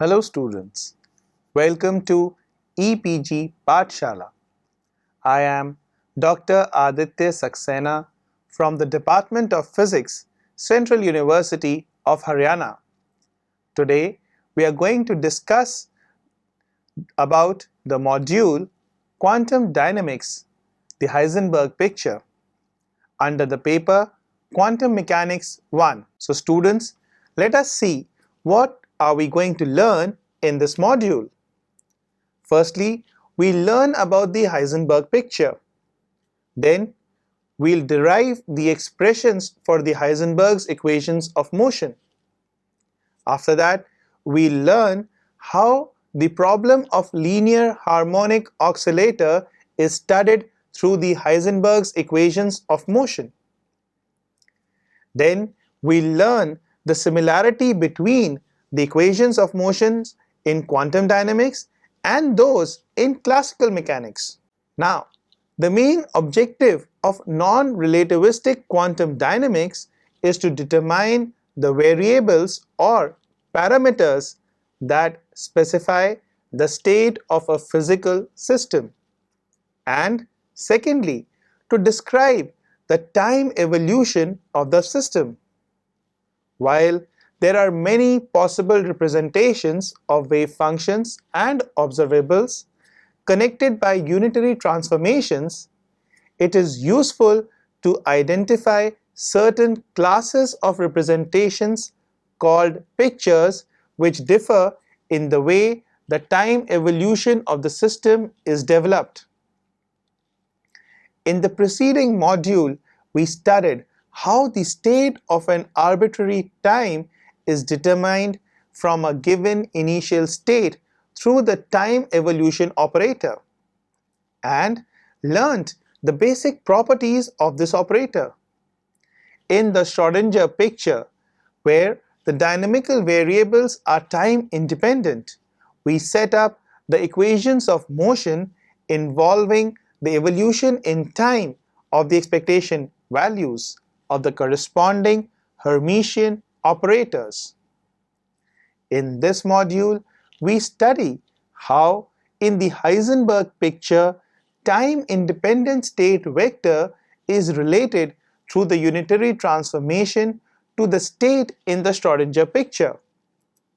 Hello students, welcome to EPG Pathshala. I am Dr. Aditya Saxena from the Department of Physics, Central University of Haryana. Today we are going to discuss about the module Quantum Dynamics, the Heisenberg picture under the paper Quantum Mechanics 1. So students, let us see what are we going to learn in this module. Firstly, we'll learn about the Heisenberg picture. Then, we'll derive the expressions for the Heisenberg's equations of motion. After that, we'll learn how the problem of linear harmonic oscillator is studied through the Heisenberg's equations of motion. Then, we'll learn the similarity between the equations of motions in quantum dynamics and those in classical mechanics. Now, the main objective of non-relativistic quantum dynamics is to determine the variables or parameters that specify the state of a physical system, and secondly, to describe the time evolution of the system. While there are many possible representations of wave functions and observables connected by unitary transformations, it is useful to identify certain classes of representations called pictures which differ in the way the time evolution of the system is developed. In the preceding module, we studied how the state of an arbitrary time is determined from a given initial state through the time evolution operator and learnt the basic properties of this operator. In the Schrödinger picture, where the dynamical variables are time independent, we set up the equations of motion involving the evolution in time of the expectation values of the corresponding Hermitian operators. In this module, we study how in the Heisenberg picture, time-independent state vector is related through the unitary transformation to the state in the Schrödinger picture,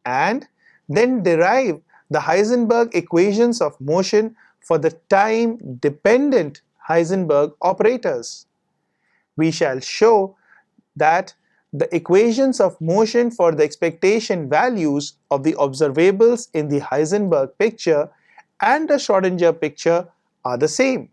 and then derive the Heisenberg equations of motion for the time-dependent Heisenberg operators. We shall show that the equations of motion for the expectation values of the observables in the Heisenberg picture and the Schrödinger picture are the same.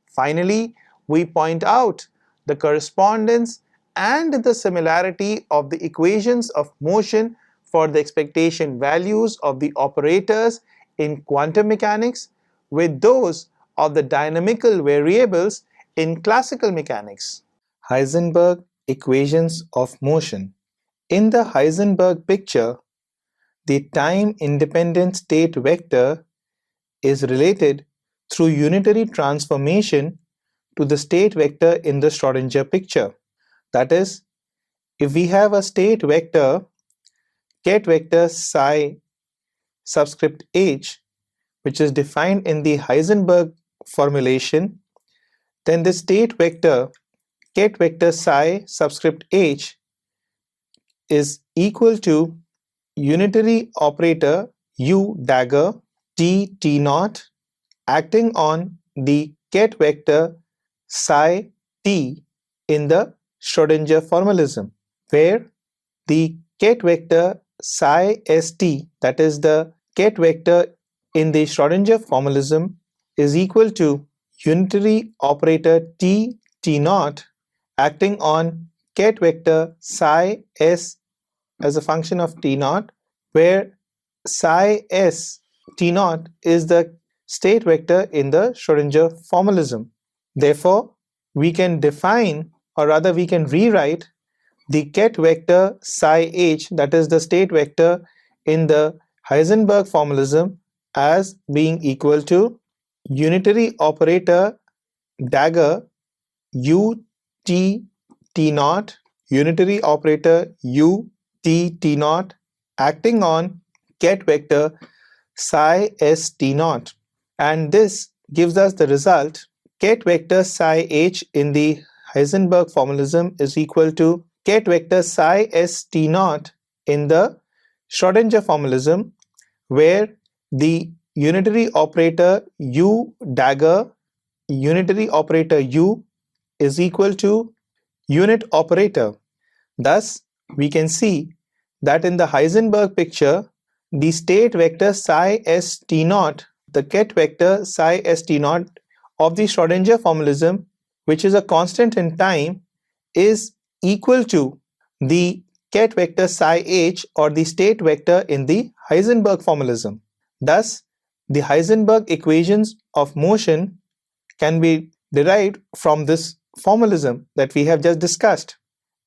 Finally, we point out the correspondence and the similarity of the equations of motion for the expectation values of the operators in quantum mechanics with those of the dynamical variables in classical mechanics. Heisenberg equations of motion. In the Heisenberg picture, the time-independent state vector is related through unitary transformation to the state vector in the Schrödinger picture. That is, if we have a state vector, ket vector psi subscript h, which is defined in the Heisenberg formulation, then the state vector ket vector psi subscript h is equal to unitary operator u dagger t t naught acting on the ket vector psi t in the Schrödinger formalism, where the ket vector psi st, that is the ket vector in the Schrödinger formalism, is equal to unitary operator t t naught acting on ket vector psi s as a function of t naught, where psi s t naught is the state vector in the Schrödinger formalism. Therefore, we can define, or rather we can rewrite the ket vector psi h, that is the state vector in the Heisenberg formalism, as being equal to unitary operator dagger u t t naught, unitary operator u t t naught acting on ket vector psi s t naught. And this gives us the result ket vector psi h in the Heisenberg formalism is equal to ket vector psi s t naught in the Schrodinger formalism, where the unitary operator u dagger, unitary operator u is equal to unit operator. Thus, we can see that in the Heisenberg picture, the state vector psi s t naught, the ket vector psi s t naught of the Schrodinger formalism, which is a constant in time, is equal to the ket vector psi h, or the state vector in the Heisenberg formalism. Thus, the Heisenberg equations of motion can be derived from this formalism that we have just discussed.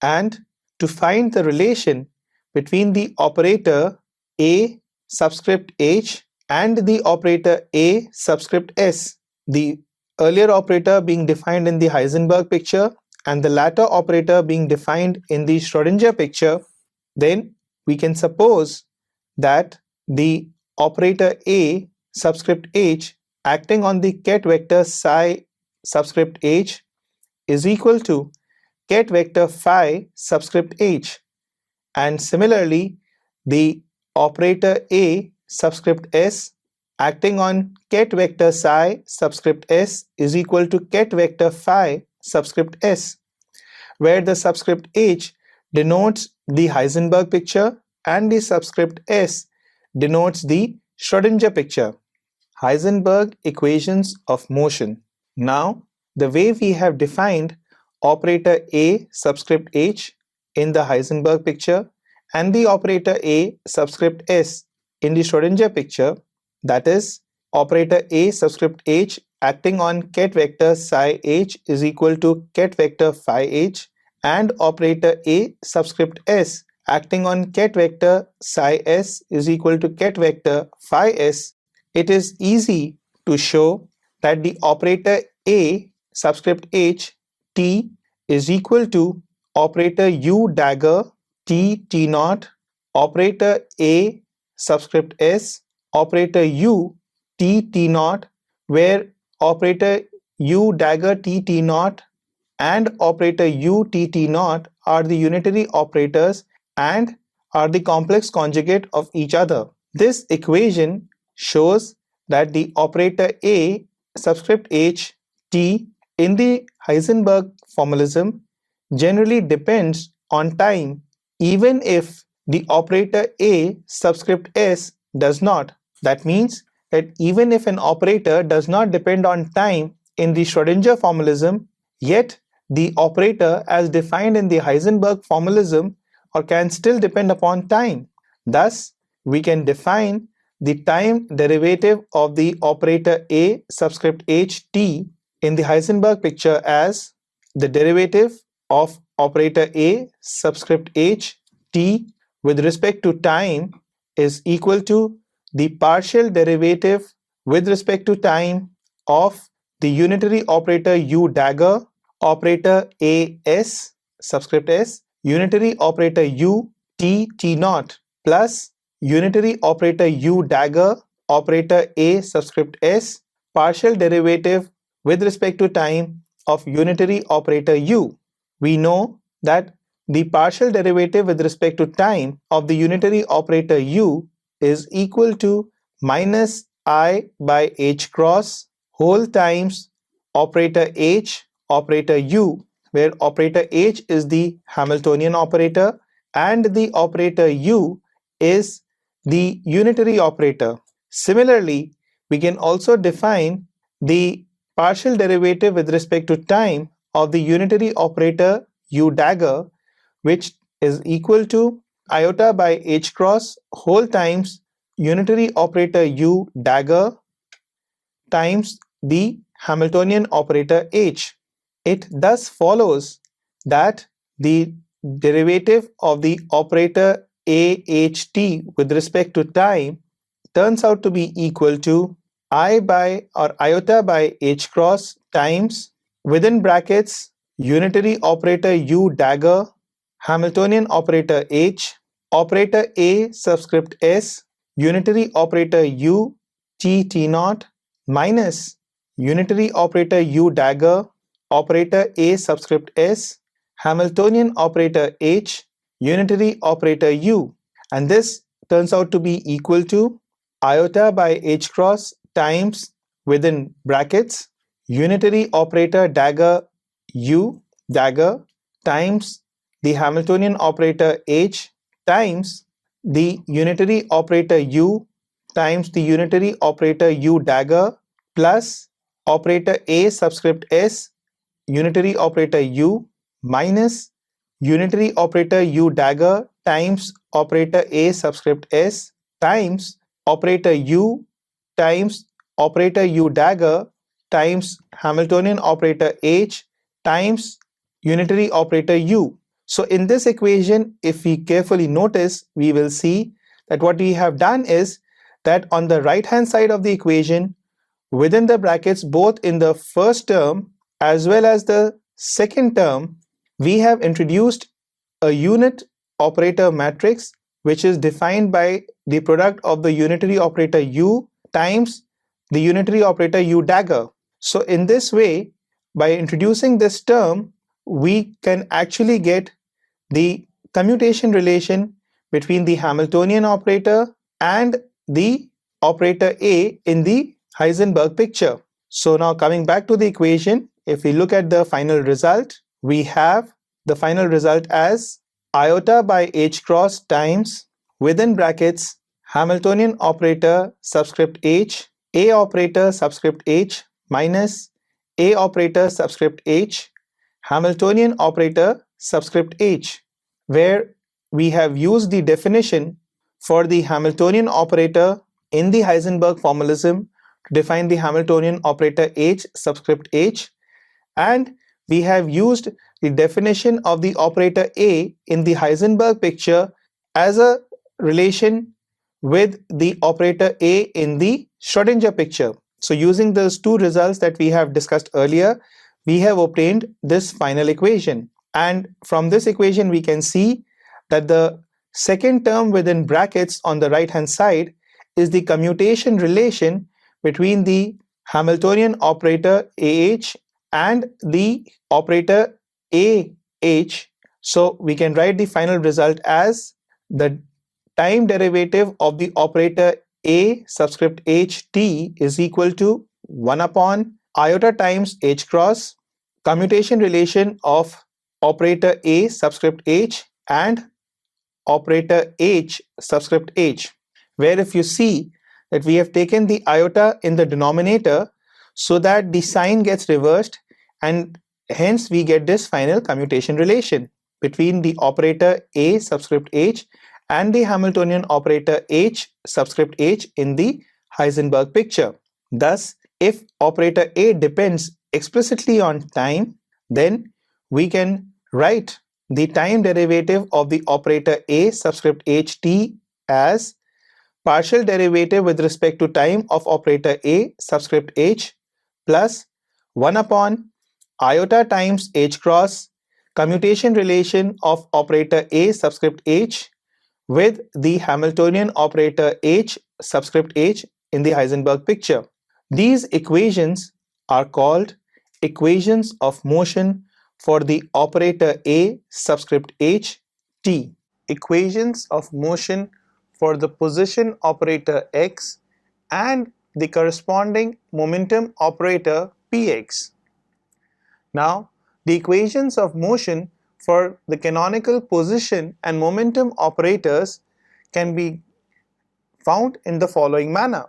And to find the relation between the operator A subscript h and the operator A subscript s, the earlier operator being defined in the Heisenberg picture and the latter operator being defined in the Schrodinger picture, then we can suppose that the operator A subscript h acting on the ket vector psi subscript h is equal to ket vector phi subscript h, and similarly the operator A subscript s acting on ket vector psi subscript s is equal to ket vector phi subscript s, where the subscript h denotes the Heisenberg picture and the subscript s denotes the Schrodinger picture. Heisenberg equations of motion. Now, the way we have defined operator A subscript h in the Heisenberg picture and the operator A subscript s in the Schrodinger picture, that is, operator A subscript h acting on ket vector psi h is equal to ket vector phi h, and operator A subscript s acting on ket vector psi s is equal to ket vector phi s, it is easy to show that the operator A subscript h t is equal to operator u dagger t t naught, operator A subscript s, operator u t t naught, where operator u dagger t t naught and operator u t t naught are the unitary operators and are the complex conjugate of each other. This equation shows that the operator A subscript h t in the Heisenberg formalism generally depends on time, even if the operator A subscript s does not. That means that even if an operator does not depend on time in the Schrodinger formalism, yet the operator as defined in the Heisenberg formalism or can still depend upon time. Thus, we can define the time derivative of the operator A subscript h t in the Heisenberg picture as the derivative of operator A subscript h t with respect to time is equal to the partial derivative with respect to time of the unitary operator u dagger, operator A s subscript s, unitary operator u t t naught plus unitary operator u dagger, operator A subscript s, partial derivative with respect to time of unitary operator u. We know that the partial derivative with respect to time of the unitary operator u is equal to minus I by h cross whole times operator h, operator u, where operator h is the Hamiltonian operator and the operator u is the unitary operator. Similarly, we can also define the partial derivative with respect to time of the unitary operator u dagger, which is equal to iota by h cross whole times unitary operator u dagger times the Hamiltonian operator h. It thus follows that the derivative of the operator AHT with respect to time turns out to be equal to I by or iota by h cross times within brackets unitary operator u dagger, Hamiltonian operator h, operator A subscript s unitary operator u t t naught minus unitary operator u dagger operator a subscript s Hamiltonian operator h unitary operator u, and this turns out to be equal to iota by h cross times within brackets unitary operator dagger u dagger times the Hamiltonian operator h times the unitary operator u times the unitary operator u dagger plus operator a subscript s unitary operator u minus unitary operator u dagger times operator a subscript s times operator u times operator u dagger times Hamiltonian operator h times unitary operator u. So in this equation, if we carefully notice, we will see that what we have done is that on the right hand side of the equation, within the brackets, both in the first term as well as the second term, we have introduced a unit operator matrix which is defined by the product of the unitary operator u times the unitary operator u dagger. So in this way, by introducing this term, we can actually get the commutation relation between the Hamiltonian operator and the operator A in the Heisenberg picture. So now coming back to the equation, if we look at the final result, we have the final result as iota by h cross times within brackets Hamiltonian operator subscript h, A operator subscript h minus A operator subscript h, Hamiltonian operator subscript h, where we have used the definition for the Hamiltonian operator in the Heisenberg formalism to define the Hamiltonian operator h subscript h, and we have used the definition of the operator A in the Heisenberg picture as a relation with the operator A in the Schrödinger picture. So using those two results that we have discussed earlier, we have obtained this final equation. And from this equation, we can see that the second term within brackets on the right hand side is the commutation relation between the Hamiltonian operator AH and the operator AH. So we can write the final result as the time derivative of the operator A subscript ht is equal to 1 upon iota times h cross commutation relation of operator A subscript h and operator h subscript h, where if you see that we have taken the iota in the denominator so that the sign gets reversed, and hence we get this final commutation relation between the operator A subscript h and the Hamiltonian operator h subscript h in the Heisenberg picture. Thus, if operator A depends explicitly on time, then we can write the time derivative of the operator A subscript ht as partial derivative with respect to time of operator A subscript h plus 1 upon iota times h cross commutation relation of operator A subscript h with the Hamiltonian operator h subscript h in the Heisenberg picture. These equations are called equations of motion for the operator A subscript h t. Equations of motion for the position operator x and the corresponding momentum operator px. Now, the equations of motion for the canonical position and momentum operators can be found in the following manner.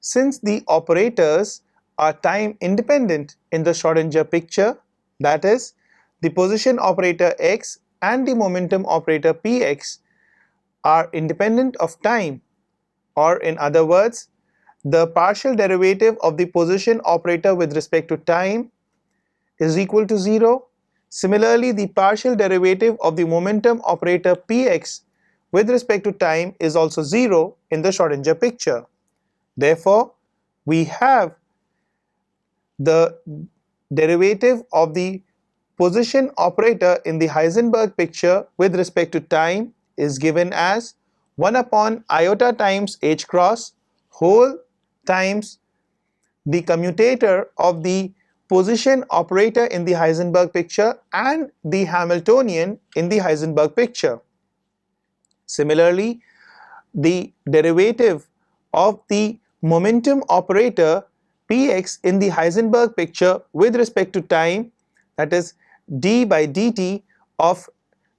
Since the operators are time independent in the Schrödinger picture, that is, the position operator x and the momentum operator px are independent of time, or in other words, the partial derivative of the position operator with respect to time is equal to 0. Similarly, the partial derivative of the momentum operator px with respect to time is also 0 in the Schrödinger picture. Therefore, we have the derivative of the position operator in the Heisenberg picture with respect to time is given as 1 upon iota times h cross whole times the commutator of the position operator in the Heisenberg picture and the Hamiltonian in the Heisenberg picture. Similarly, the derivative of the momentum operator px in the Heisenberg picture with respect to time, that is d by dt of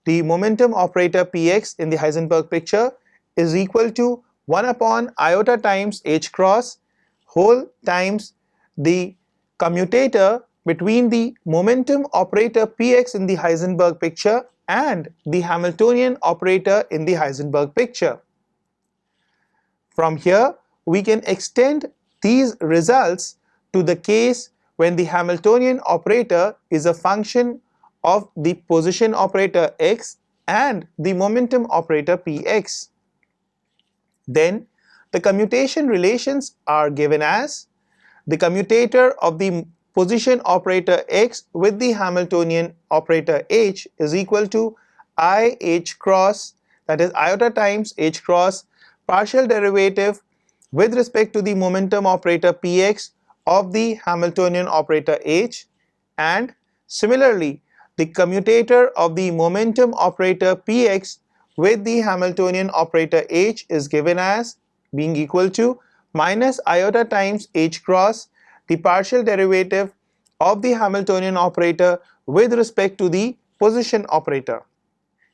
the momentum operator px in the Heisenberg picture, is equal to 1 upon iota times h cross whole times the commutator between the momentum operator px in the Heisenberg picture and the Hamiltonian operator in the Heisenberg picture. From here, we can extend these results to the case when the Hamiltonian operator is a function of the position operator x and the momentum operator px. Then the commutation relations are given as the commutator of the position operator x with the Hamiltonian operator h is equal to I h cross, that is iota times h cross, partial derivative with respect to the momentum operator px of the Hamiltonian operator h, and similarly the commutator of the momentum operator px with the Hamiltonian operator h is given as being equal to minus iota times h cross the partial derivative of the Hamiltonian operator with respect to the position operator.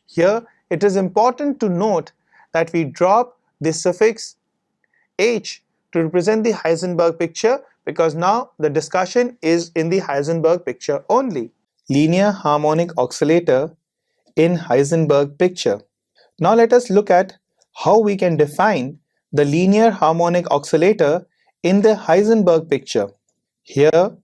Here it is important to note that we drop the suffix h to represent the Heisenberg picture because now the discussion is in the Heisenberg picture only. Linear harmonic oscillator in Heisenberg picture. Now let us look at how we can define the linear harmonic oscillator in the Heisenberg picture. Here,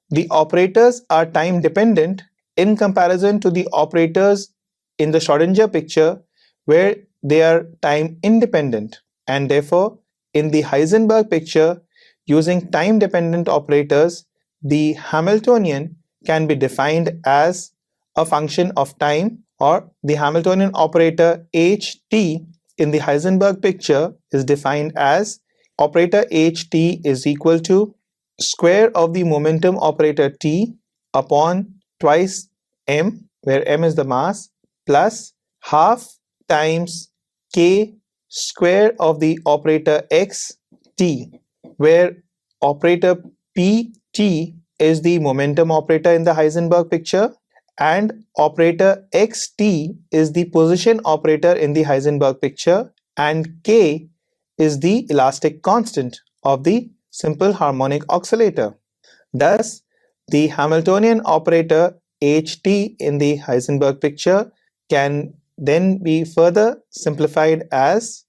the operators are time dependent in comparison to the operators in the Schrödinger picture where they are time independent, and therefore in the Heisenberg picture using time dependent operators, the Hamiltonian can be defined as a function of time, or the Hamiltonian operator ht in the Heisenberg picture is defined as operator ht is equal to square of the momentum operator t upon twice m, where m is the mass, plus half times k square of the operator x t, where operator pt is the momentum operator in the Heisenberg picture and operator xt is the position operator in the Heisenberg picture, and k is the elastic constant of the simple harmonic oscillator. Thus, the Hamiltonian operator ht in the Heisenberg picture can then be further simplified as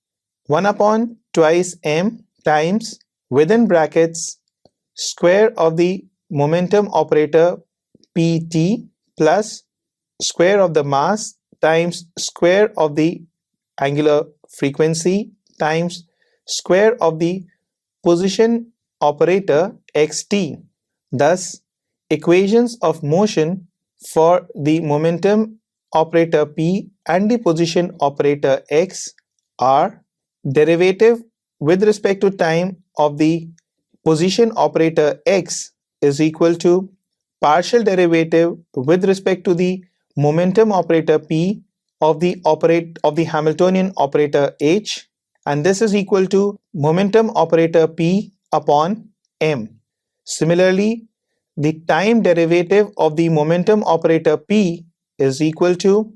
1 upon twice m times within brackets square of the momentum operator pt plus square of the mass times square of the angular frequency times square of the position operator xt. Thus, equations of motion for the momentum operator p and the position operator x are derivative with respect to time of the position operator x is equal to partial derivative with respect to the momentum operator p of the Hamiltonian operator h, and this is equal to momentum operator p upon m. Similarly, the time derivative of the momentum operator p is equal to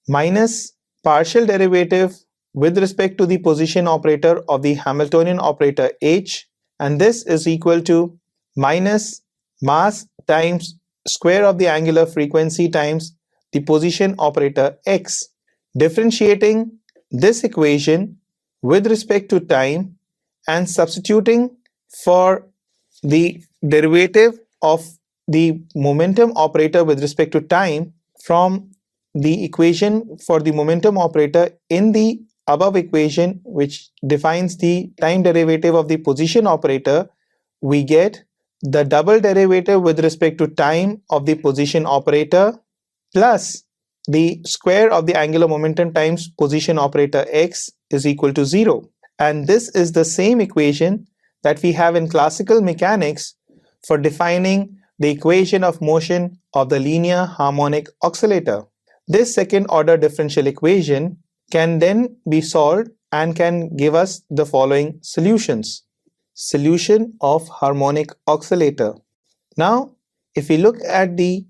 minus partial derivative with respect to the position operator of the Hamiltonian operator h, and this is equal to minus mass times square of the angular frequency times the position operator x. Differentiating this equation with respect to time and substituting for the derivative of the momentum operator with respect to time from the equation for the momentum operator in the above equation, which defines the time derivative of the position operator, we get the double derivative with respect to time of the position operator plus the square of the angular momentum times position operator x is equal to 0. And this is the same equation that we have in classical mechanics for defining the equation of motion of the linear harmonic oscillator. This second order differential equation can then be solved and can give us the following solutions. Solution of harmonic oscillator. Now, if we look at the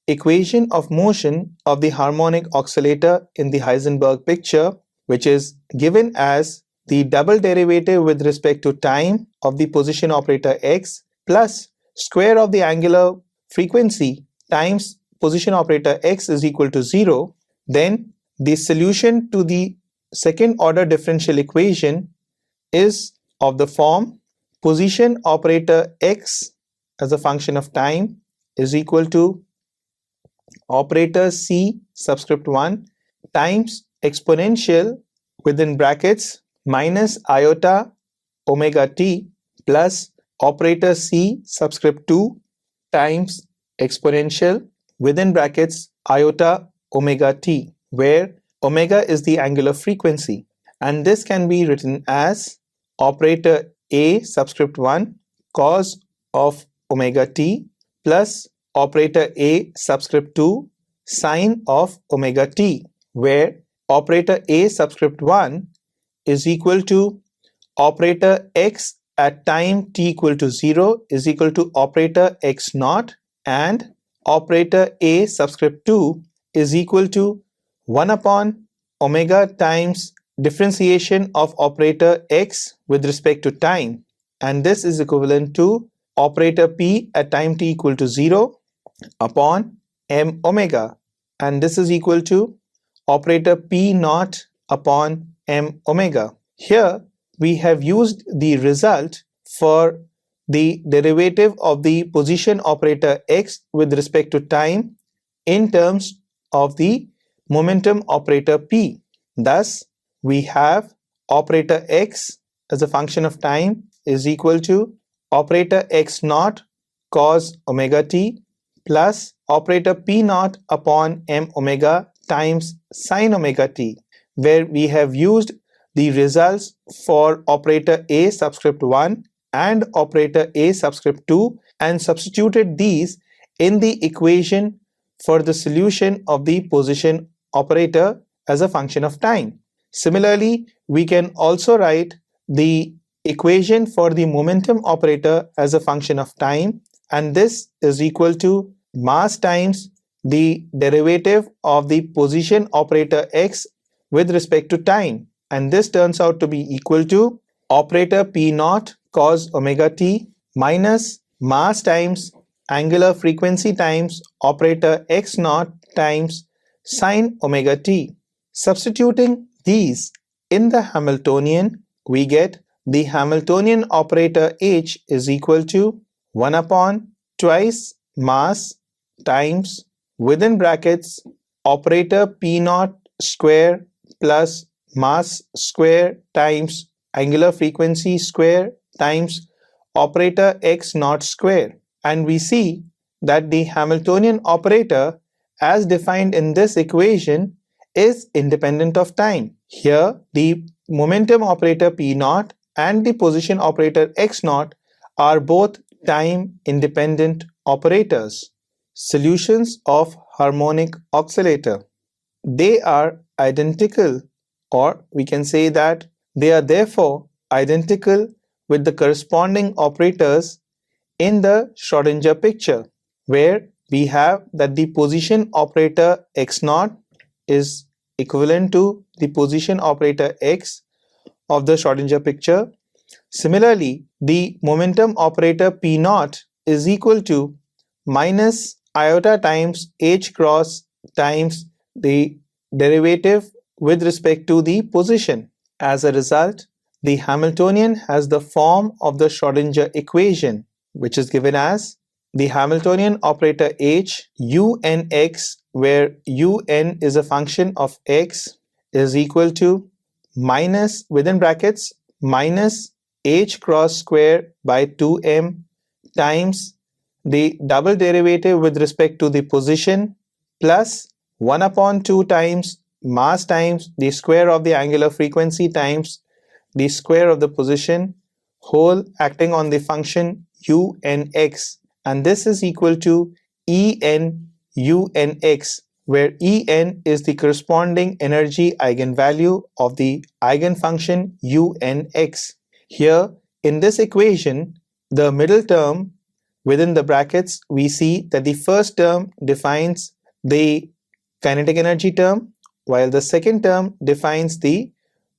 equation of motion of the harmonic oscillator in the Heisenberg picture, which is given as the double derivative with respect to time of the position operator x plus square of the angular frequency times position operator x is equal to 0, then the solution to the second order differential equation is of the form position operator x as a function of time is equal to operator c subscript 1 times exponential within brackets minus iota omega t plus operator c subscript 2 times exponential within brackets iota omega t, where omega is the angular frequency, and this can be written as operator a subscript 1 cos of omega t plus operator a subscript 2 sine of omega t, where operator a subscript 1 is equal to operator x at time t equal to 0 is equal to operator x naught, and operator a subscript 2 is equal to 1 upon omega times differentiation of operator x with respect to time, and this is equivalent to operator p at time t equal to 0 upon m omega, and this is equal to operator p naught upon m omega. Here we have used the result for the derivative of the position operator x with respect to time in terms of the momentum operator p. Thus, we have operator x as a function of time is equal to operator x naught cos omega t plus operator p naught upon m omega times sine omega t, where we have used the results for operator a subscript 1 and operator a subscript 2 and substituted these in the equation for the solution of the position operator as a function of time. Similarly, we can also write the equation for the momentum operator as a function of time, and this is equal to mass times the derivative of the position operator x with respect to time, and this turns out to be equal to operator p naught cos omega t minus mass times angular frequency times operator x naught times sine omega t. Substituting these in the Hamiltonian, we get the Hamiltonian operator h is equal to 1 upon twice mass times within brackets operator p naught square plus mass square times angular frequency square times operator x naught square. And we see that the Hamiltonian operator as defined in this equation is independent of time. Here the momentum operator p naught and the position operator x naught are both time independent operators. Solutions of harmonic oscillator. They are identical, or we can say that they are therefore identical with the corresponding operators in the Schrödinger picture, where we have that the position operator x naught is equivalent to the position operator x of the Schrödinger picture. Similarly, the momentum operator p naught is equal to minus iota times h cross times the derivative with respect to the position. As a result, the Hamiltonian has the form of the Schrödinger equation, which is given as the Hamiltonian operator h unx, where un is a function of x, is equal to minus within brackets minus h cross square by 2m times the double derivative with respect to the position plus 1 upon 2 times mass times the square of the angular frequency times the square of the position whole acting on the function unx, and this is equal to En unx, where En is the corresponding energy eigenvalue of the eigenfunction unx. Here in this equation, the middle term within the brackets, we see that the first term defines the kinetic energy term, while the second term defines the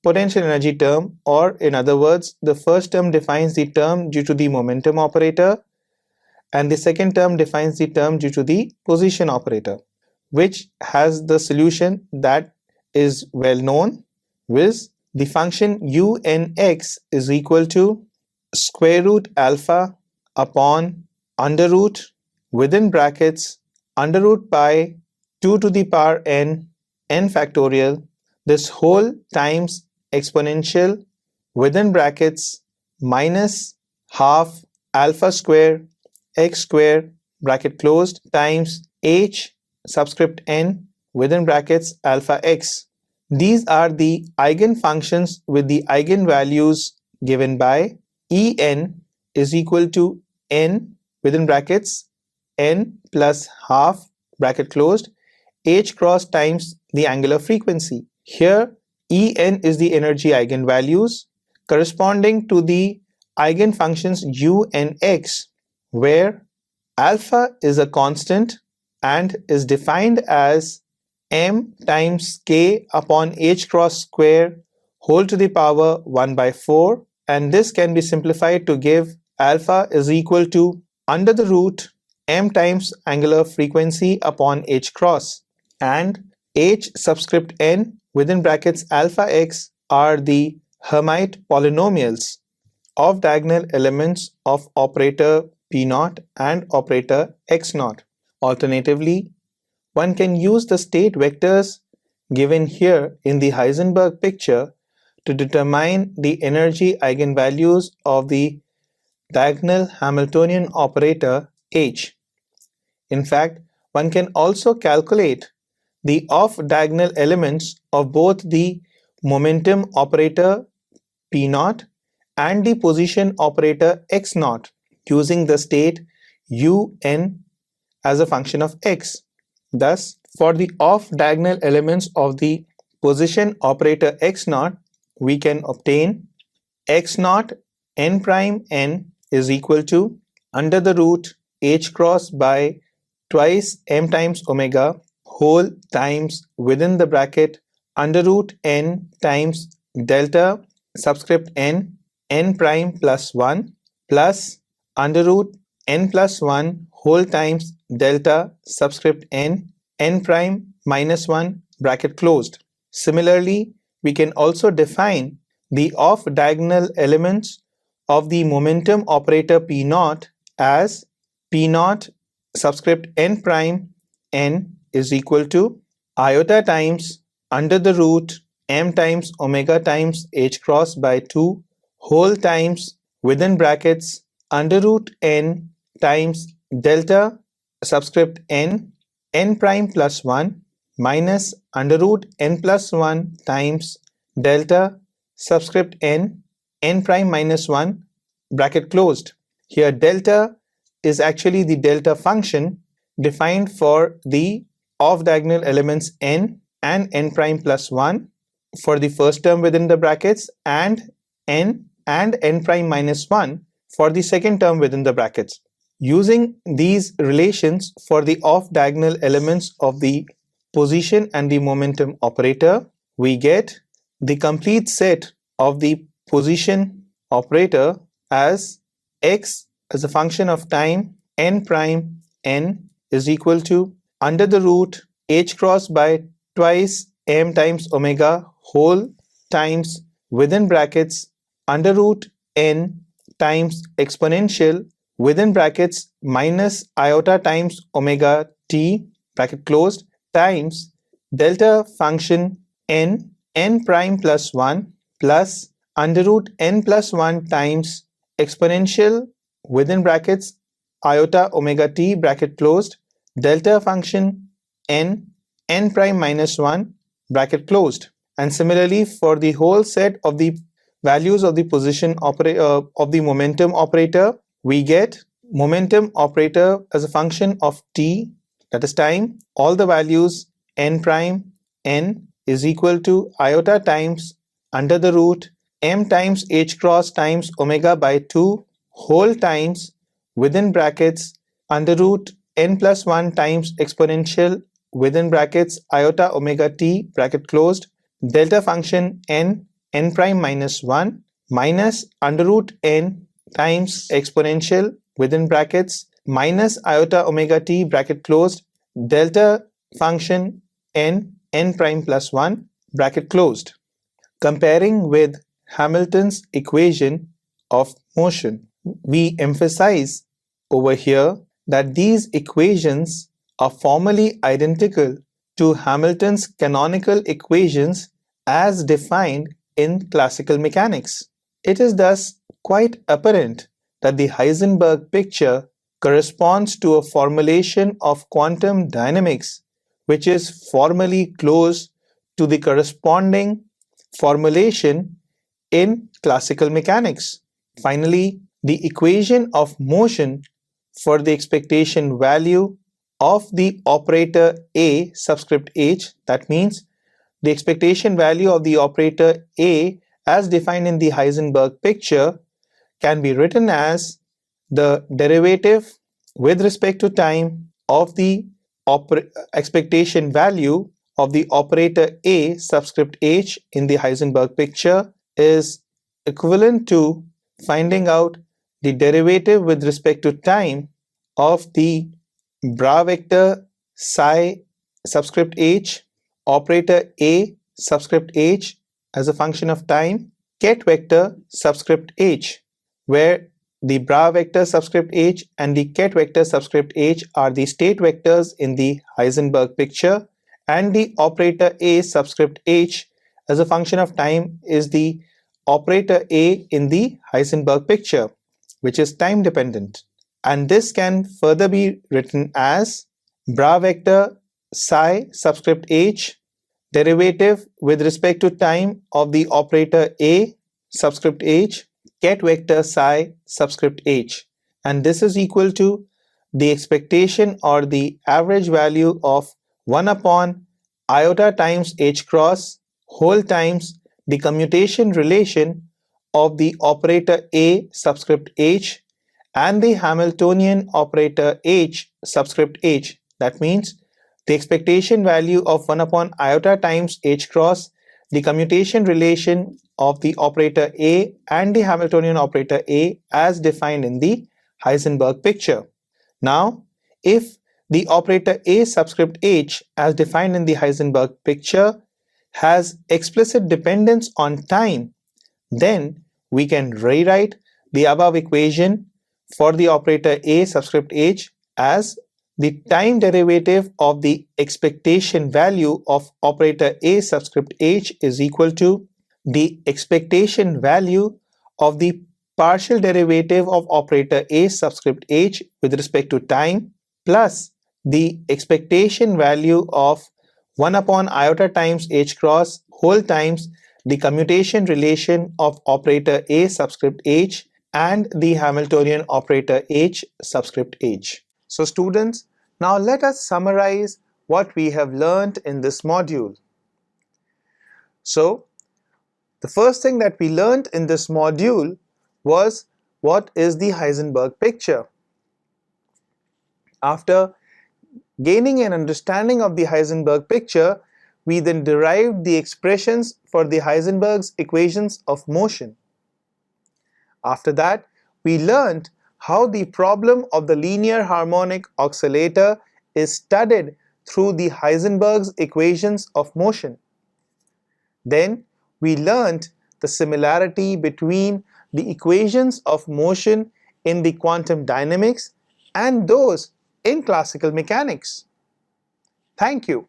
potential energy term, or in other words, the first term defines the term due to the momentum operator, and the second term defines the term due to the position operator, which has the solution that is well known, with the function unx is equal to square root alpha upon under root within brackets under root pi 2 to the power n factorial, this whole times exponential within brackets minus half alpha square x square bracket closed times h subscript n within brackets alpha x. These are the eigenfunctions with the eigenvalues given by En is equal to n within brackets n plus half bracket closed h cross times the angular frequency. Here En is the energy eigenvalues corresponding to the eigenfunctions unx, where alpha is a constant and is defined as m times k upon h cross square whole to the power 1 by 4, and this can be simplified to give alpha is equal to under the root m times angular frequency upon h cross, and h subscript n within brackets alpha x are the Hermite polynomials of diagonal elements of operator P0 and operator X0. Alternatively, one can use the state vectors given here in the Heisenberg picture to determine the energy eigenvalues of the diagonal Hamiltonian operator H. In fact, one can also calculate the off-diagonal elements of both the momentum operator P0 and the position operator X0 using the state un as a function of x. Thus, for the off-diagonal elements of the position operator X0, we can obtain X0 n prime n is equal to under the root h cross by twice m times omega whole times within the bracket under root n times delta subscript n prime plus 1 plus under root n plus 1 whole times delta subscript n prime minus 1 bracket closed. Similarly, we can also define the off-diagonal elements of the momentum operator P0 as P0 subscript n prime n is equal to iota times under the root m times omega times h cross by 2 whole times within brackets under root n times delta subscript n prime plus 1 minus under root n plus 1 times delta subscript n prime minus 1 bracket closed. Here delta is actually the delta function defined for the off-diagonal elements n and n prime plus 1 for the first term within the brackets and n prime minus 1 for the second term within the brackets. Using these relations for the off-diagonal elements of the position and the momentum operator, we get the complete set of the position operator as x as a function of time n prime n is equal to under the root h cross by twice m times omega whole times within brackets under root n times exponential within brackets minus iota times omega t bracket closed times delta function n prime plus 1 plus under root n plus 1 times exponential within brackets iota omega t bracket closed delta function n n prime minus 1 bracket closed. And similarly for the whole set of the values of the of the momentum operator, we get momentum operator as a function of t, that is time, all the values n prime n is equal to iota times under the root m times h cross times omega by 2 whole times within brackets under root n plus 1 times exponential within brackets iota omega t bracket closed delta function n prime minus 1 minus under root n times exponential within brackets minus iota omega t bracket closed delta function n prime plus 1 bracket closed. Comparing with Hamilton's equation of motion, we emphasize over here that these equations are formally identical to Hamilton's canonical equations as defined in classical mechanics. It is thus quite apparent that the Heisenberg picture corresponds to a formulation of quantum dynamics which is formally close to the corresponding formulation in classical mechanics. Finally, the equation of motion for the expectation value of the operator A subscript h, that means the expectation value of the operator A as defined in the Heisenberg picture, can be written as the derivative with respect to time of the expectation value of the operator A subscript h in the Heisenberg picture is equivalent to finding out the derivative with respect to time of the bra vector psi subscript h operator A subscript h as a function of time ket vector subscript h, where the bra vector subscript h and the ket vector subscript h are the state vectors in the Heisenberg picture, and the operator A subscript h as a function of time is the operator A in the Heisenberg picture, which is time dependent. And this can further be written as bra vector psi subscript h derivative with respect to time of the operator A subscript h ket vector psi subscript h, and this is equal to the expectation or the average value of 1 upon iota times h cross whole times the commutation relation of the operator A subscript h and the Hamiltonian operator h subscript h. That means the expectation value of 1 upon iota times h cross the commutation relation of the operator A and the Hamiltonian operator A as defined in the Heisenberg picture. Now, if the operator A subscript h as defined in the Heisenberg picture has explicit dependence on time, then we can rewrite the above equation for the operator A subscript h as the time derivative of the expectation value of operator A subscript h is equal to the expectation value of the partial derivative of operator A subscript h with respect to time plus the expectation value of 1 upon iota times h cross whole times the commutation relation of operator A subscript h and the Hamiltonian operator h subscript h. So students, now let us summarize what we have learned in this module. So, the first thing that we learned in this module was what is the Heisenberg picture. After gaining an understanding of the Heisenberg picture, we then derived the expressions for the Heisenberg's equations of motion. After that, we learned how the problem of the linear harmonic oscillator is studied through the Heisenberg's equations of motion. Then we learned the similarity between the equations of motion in the quantum dynamics and those in classical mechanics. Thank you.